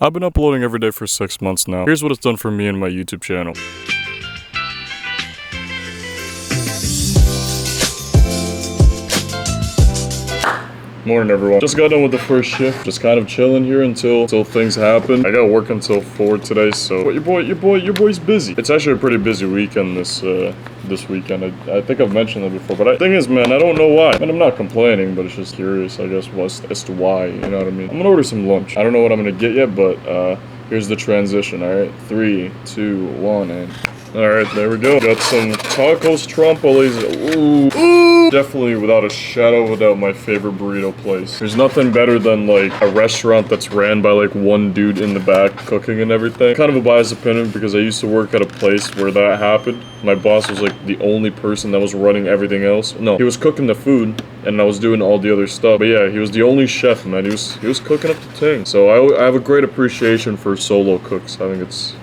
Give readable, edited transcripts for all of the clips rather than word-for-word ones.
I've been uploading every day for 6 months now. Here's what it's done for me and my YouTube channel. Morning everyone. Just got done with the first shift. Just kind of chilling here until things happen. I gotta work until 4 today, so but your boy's busy. It's actually a pretty busy weekend this weekend. I think I've mentioned that before, but the thing is, man, I don't know why. And I'm not complaining, but it's just curious, I guess, as to why, you know what I memean? I'm gonna order some lunch. I don't know what I'm gonna get yet, but here's the transition, alright? 3, 2, 1, and alright, there we go. Got some tacos trompoles. Ooh. Definitely without a shadow of a doubt my favorite burrito place. There's nothing better than like a restaurant that's ran by like one dude in the back cooking and everything. Kind of a biased opinion because I used to work at a place where that happened. My boss was like the only person that was running everything else. No, he was cooking the food and I was doing all the other stuff. But yeah, he was the only chef, man. He was cooking up the thing. So I have a great appreciation for solo cooks. I think it's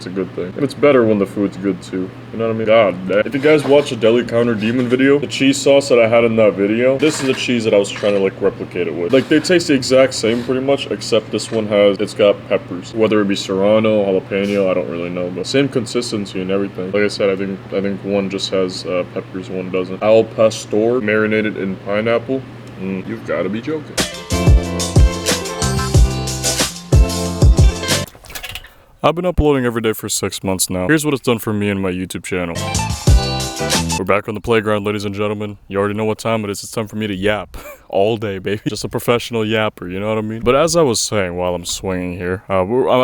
a good thing. And it's better when the food's good too. You know what I mean? God, if you guys watch the Deli Counter Demon video, the cheese sauce that I had in that video, this is the cheese that I was trying to like replicate it with. Like they taste the exact same pretty much, except this one it's got peppers. Whether it be serrano, jalapeno, I don't really know, but same consistency and everything. Like I said, I think one just has peppers, one doesn't. Al pastor marinated in pineapple. You've got to be joking. I've been uploading every day for 6 months now. Here's what it's done for me and my YouTube channel. We're back on the playground, ladies and gentlemen. You already know what time it is. It's time for me to yap. All day, baby. Just a professional yapper, you know what I mean? But as I was saying while I'm swinging here, I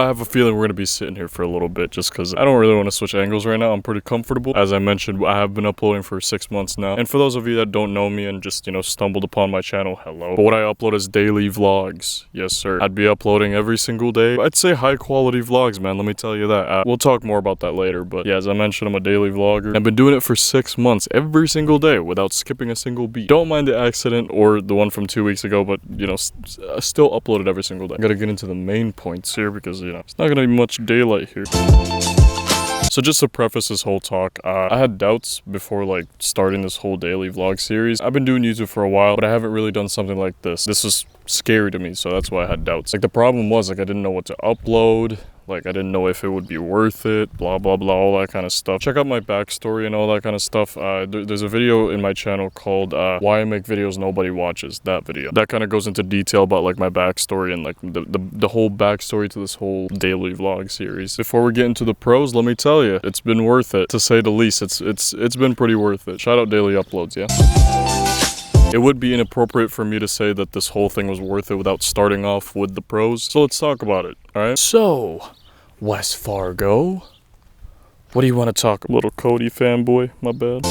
have a feeling we're going to be sitting here for a little bit just because I don't really want to switch angles right now. I'm pretty comfortable. As I mentioned, I have been uploading for 6 months now. And for those of you that don't know me and just, you know, stumbled upon my channel, hello. But what I upload is daily vlogs. Yes, sir. I'd be uploading every single day. I'd say high quality vlogs, man. Let me tell you that. We'll talk more about that later. But yeah, as I mentioned, I'm a daily vlogger. I've been doing it for 6 months, every single day without skipping a single beat. Don't mind the accident or the one from 2 weeks ago, but you know, still uploaded every single day. I gotta get into the main points here because, you know, it's not gonna be much daylight here. So just to preface this whole talk, I had doubts before like starting this whole daily vlog series. I've been doing YouTube for a while, but I haven't really done something like this. This was scary to me, so that's why I had doubts. Like the problem was like I didn't know what to upload. Like, I didn't know if it would be worth it, blah, blah, blah, all that kind of stuff. Check out my backstory and all that kind of stuff. There's a video in my channel called Why I Make Videos Nobody Watches, that video. That kind of goes into detail about, like, my backstory and, like, the whole backstory to this whole daily vlog series. Before we get into the pros, let me tell you, it's been worth it, to say the least. It's been pretty worth it. Shout out daily uploads, yeah? It would be inappropriate for me to say that this whole thing was worth it without starting off with the pros. So let's talk about it, alright? So, West Fargo? What do you want to talk? Little Cody fanboy, my bad.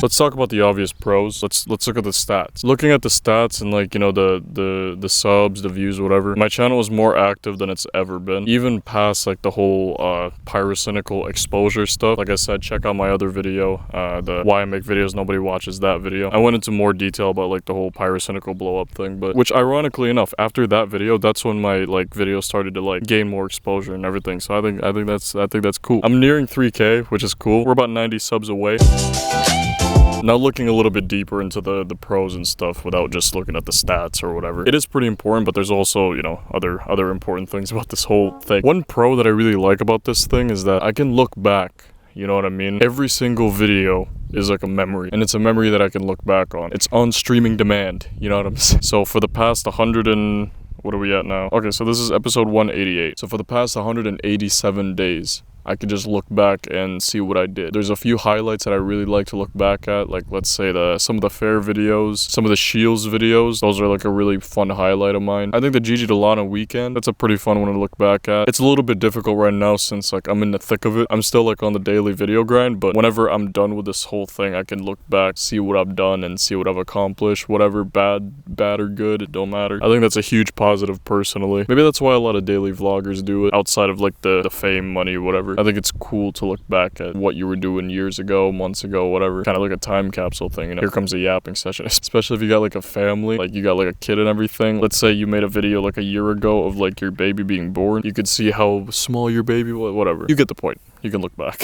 Let's talk about the obvious pros. Let's look at the stats. Looking at the stats and like, you know, the subs, the views, whatever. My channel is more active than it's ever been. Even past like the whole pyrocynical exposure stuff. Like I said, check out my other video, the Why I Make Videos Nobody Watches, that video. I went into more detail about like the whole pyrocynical blow up thing, but which ironically enough, after that video, that's when my like videos started to like gain more exposure and everything. So I think that's cool. I'm nearing 3K, which is cool. We're about 90 subs away. Now looking a little bit deeper into the pros and stuff without just looking at the stats or whatever. It is pretty important, but there's also, you know, other important things about this whole thing. One pro that I really like about this thing is that I can look back, you know what I mean? Every single video is like a memory, and it's a memory that I can look back on. It's on streaming demand, you know what I'm saying? So for the past 100 and... what are we at now? Okay, so this is episode 188. So for the past 187 days, I can just look back and see what I did. There's a few highlights that I really like to look back at, like let's say some of the fair videos, some of the Shields videos. Those are like a really fun highlight of mine. I think the Gigi Delano weekend, that's a pretty fun one to look back at. It's a little bit difficult right now since like I'm in the thick of it. I'm still like on the daily video grind, but whenever I'm done with this whole thing, I can look back, see what I've done and see what I've accomplished, whatever bad or good, it don't matter. I think that's a huge positive personally. Maybe that's why a lot of daily vloggers do it outside of like the fame, money, whatever. I think it's cool to look back at what you were doing years ago, months ago, whatever. Kind of like a time capsule thing, you know. Here comes a yapping session. Especially if you got like a family, like you got like a kid and everything. Let's say you made a video like a year ago of like your baby being born. You could see how small your baby was, whatever. You get the point. You can look back.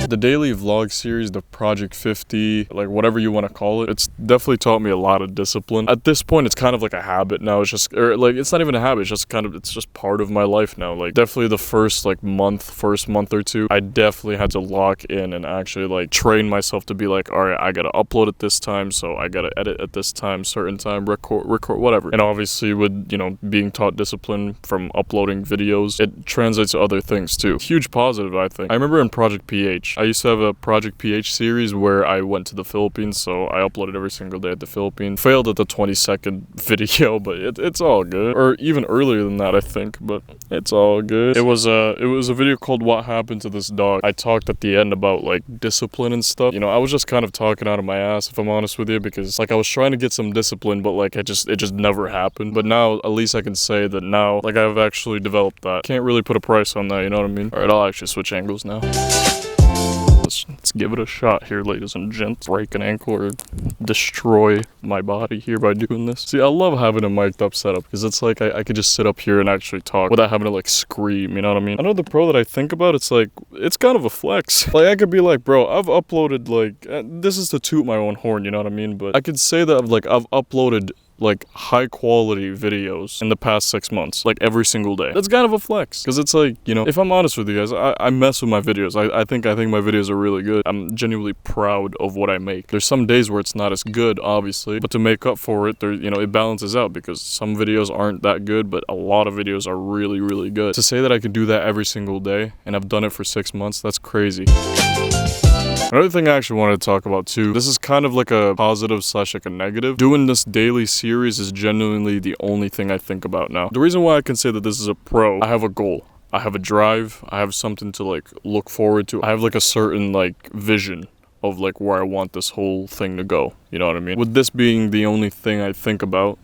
The daily vlog series, the Project 50, like whatever you want to call it, it's definitely taught me a lot of discipline. At this point, it's kind of like a habit now. It's just, or like, it's not even a habit. It's just kind of, it's just part of my life now. Like definitely the first month or two, I definitely had to lock in and actually like train myself to be like, all right, I gotta upload at this time, so I gotta edit at this time, certain time, record, whatever. And obviously with, you know, being taught discipline from uploading videos, it translates to other things too. Huge positive, I think. I remember in Project PH, I used to have a Project PH series where I went to the Philippines, so I uploaded every single day at the Philippines. Failed at the 20-second video, but it's all good. Or even earlier than that, I think, but it's all good. It was a video called What Happened to This Dog. I talked at the end about like discipline and stuff. You know, I was just kind of talking out of my ass, if I'm honest with you, because like I was trying to get some discipline, but like it just never happened. But now at least I can say that now like I've actually developed that. Can't really put a price on that, you know what I mean? All right, I'll actually switch angles now. Let's give it a shot here, ladies and gents. Break an ankle or destroy my body here by doing this. See, I love having a mic'd up setup because it's like I could just sit up here and actually talk without having to like scream, you know what I mean? Another pro that I think about, it's like, it's kind of a flex. Like I could be like, bro, I've uploaded like, this is to toot my own horn, you know what I mean? But I could say that I've uploaded like high quality videos in the past 6 months, like every single day. That's kind of a flex because it's like, you know, if I'm honest with you guys, I mess with my videos. I think my videos are really good. I'm genuinely proud of what I make. There's some days where it's not as good, obviously, but to make up for it, there, you know, it balances out because some videos aren't that good, but a lot of videos are really, really good. To say that I can do that every single day and I've done it for 6 months, that's crazy. Another thing I actually wanted to talk about too, this is kind of like a positive / like a negative. Doing this daily series is genuinely the only thing I think about now. The reason why I can say that this is a pro, I have a goal. I have a drive. I have something to like look forward to. I have like a certain like vision of like where I want this whole thing to go. You know what I mean? With this being the only thing I think about,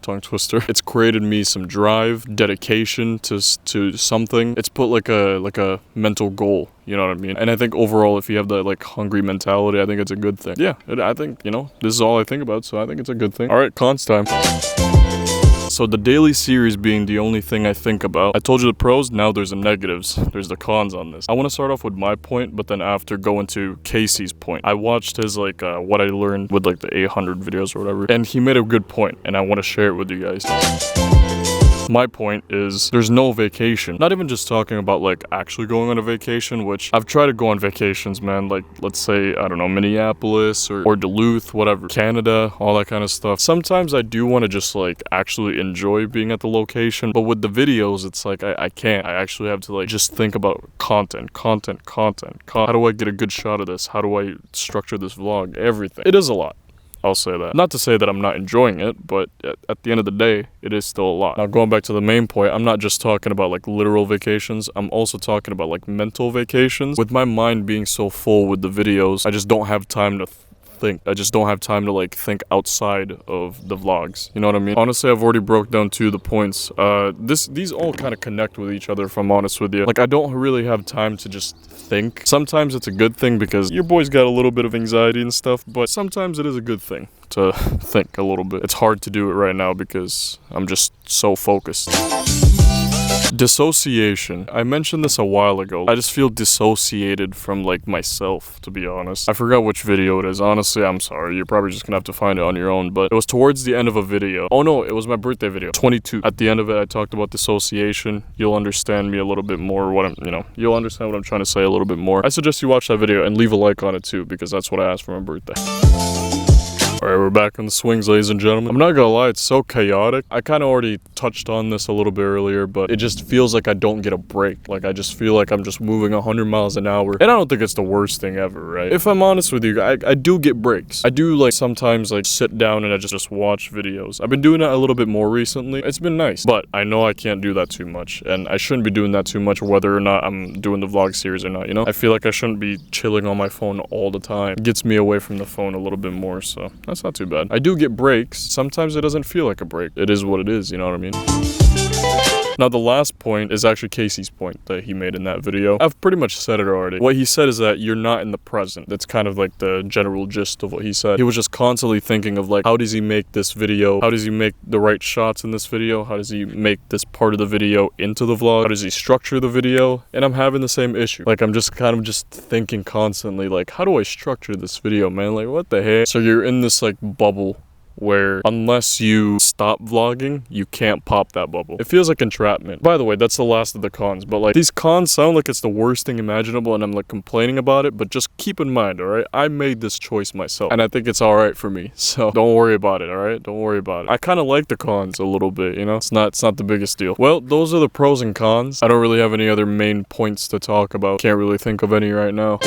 tongue twister, it's created me some drive, dedication to something. It's put like a mental goal, you know what I mean? And I think overall, if you have that like hungry mentality, I think it's a good thing. Yeah, I think, you know, this is all I think about, so I think it's a good thing. All right, cons time. So the daily series being the only thing I think about, I told you the pros, now there's the negatives. There's the cons on this. I want to start off with my point, but then after go into Casey's point. I watched his like, what I learned with like the 800 videos or whatever, and he made a good point, and I want to share it with you guys. My point is there's no vacation. Not even just talking about like actually going on a vacation, which I've tried to go on vacations, man. Like let's say, I don't know, Minneapolis or Duluth, whatever, Canada, all that kind of stuff. Sometimes I do want to just like actually enjoy being at the location, but with the videos, it's like I can't. I actually have to like just think about content. How do I get a good shot of this? How do I structure this vlog? Everything. It is a lot. I'll say that. Not to say that I'm not enjoying it, but at the end of the day, it is still a lot. Now, going back to the main point, I'm not just talking about like literal vacations. I'm also talking about like mental vacations. With my mind being so full with the videos, I just don't have time to think. I just don't have time to like think outside of the vlogs. You know what I mean? Honestly, I've already broke down the points. These all kind of connect with each other, if I'm honest with you. Like I don't really have time to just think. Sometimes it's a good thing because your boy's got a little bit of anxiety and stuff, but sometimes it is a good thing to think a little bit. It's hard to do it right now because I'm just so focused. Dissociation. I mentioned this a while ago. I just feel dissociated from like myself, to be honest. I forgot which video it is. Honestly, I'm sorry. You're probably just gonna have to find it on your own, but it was towards the end of a video. Oh no, it was my birthday video. 22. At the end of it, I talked about dissociation. You'll understand me a little bit more you'll understand what I'm trying to say a little bit more. I suggest you watch that video and leave a like on it too, because that's what I asked for my birthday. Alright, we're back in the swings, ladies and gentlemen. I'm not gonna lie, it's so chaotic. I kind of already touched on this a little bit earlier, but it just feels like I don't get a break. Like, I just feel like I'm just moving 100 miles an hour. And I don't think it's the worst thing ever, right? If I'm honest with you, I do get breaks. I do, like, sometimes, like, sit down and I just watch videos. I've been doing that a little bit more recently. It's been nice, but I know I can't do that too much. And I shouldn't be doing that too much, whether or not I'm doing the vlog series or not, you know? I feel like I shouldn't be chilling on my phone all the time. It gets me away from the phone a little bit more, so that's not too bad. I do get breaks. Sometimes it doesn't feel like a break. It is what it is, you know what I mean? Now, the last point is actually Casey's point that he made in that video. I've pretty much said it already. What he said is that you're not in the present. That's kind of like the general gist of what he said. He was just constantly thinking of like, how does he make this video? How does he make the right shots in this video? How does he make this part of the video into the vlog? How does he structure the video? And I'm having the same issue. Like, I'm just kind of just thinking constantly, like, how do I structure this video, man? Like, what the heck? So you're in this like bubble where unless you stop vlogging, you can't pop that bubble. It feels like entrapment. By the way, that's the last of the cons, but like these cons sound like it's the worst thing imaginable and I'm like complaining about it, but just keep in mind, all right? I made this choice myself and I think it's all right for me. So don't worry about it, all right? Don't worry about it. I kind of like the cons a little bit, you know? It's not the biggest deal. Well, those are the pros and cons. I don't really have any other main points to talk about. Can't really think of any right now.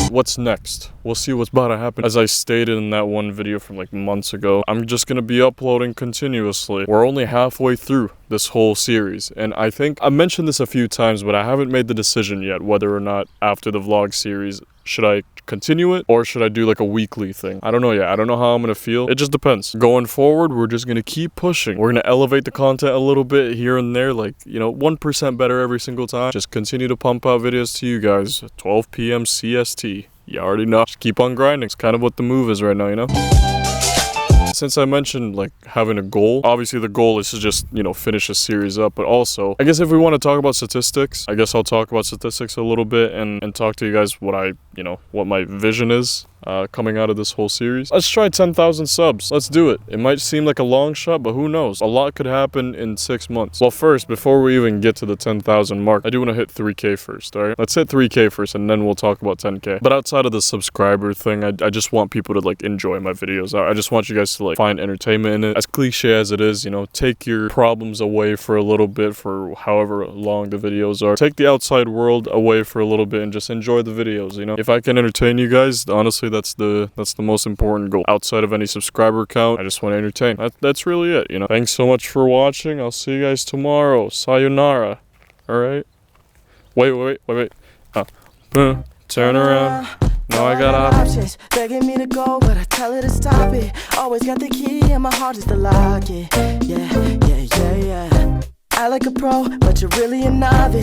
What's next? We'll see what's about to happen. As I stated in that one video from like months ago, I'm just gonna be uploading continuously. We're only halfway through this whole series, and I think I mentioned this a few times, but I haven't made the decision yet whether or not after the vlog series, should I continue it or should I do like a weekly thing? I don't know yet. I don't know how I'm gonna feel. It just depends. Going forward, we're just gonna keep pushing. We're gonna elevate the content a little bit here and there, like, you know, 1% better every single time. Just continue to pump out videos to you guys at 12 p.m. CST. You already know. Just keep on grinding. It's kind of what the move is right now, you know? Since I mentioned like having a goal, obviously the goal is to just, you know, finish a series up, but also I guess if we want to talk about statistics, I guess I'll talk about statistics a little bit and talk to you guys what what my vision is coming out of this whole series. Let's try 10,000 subs. Let's do it. It might seem like a long shot, but who knows? A lot could happen in 6 months. Well, first, before we even get to the 10,000 mark, I do want to hit 3K first, all right? Let's hit 3K first, and then we'll talk about 10K. But outside of the subscriber thing, I just want people to, like, enjoy my videos. I just want you guys to, like, find entertainment in it. As cliche as it is, you know, take your problems away for a little bit for however long the videos are. Take the outside world away for a little bit and just enjoy the videos, you know? If I can entertain you guys, honestly, that's the most important goal. Outside of any subscriber count, I just want to entertain. That's really it, you know. Thanks so much for watching. I'll see you guys tomorrow. Sayonara. All right. Wait. Turn around. Now I got options. Begging me to go, but I tell her to stop it. Always got the key and my heart is to lock it. Yeah. I like a pro, but you're really a novice.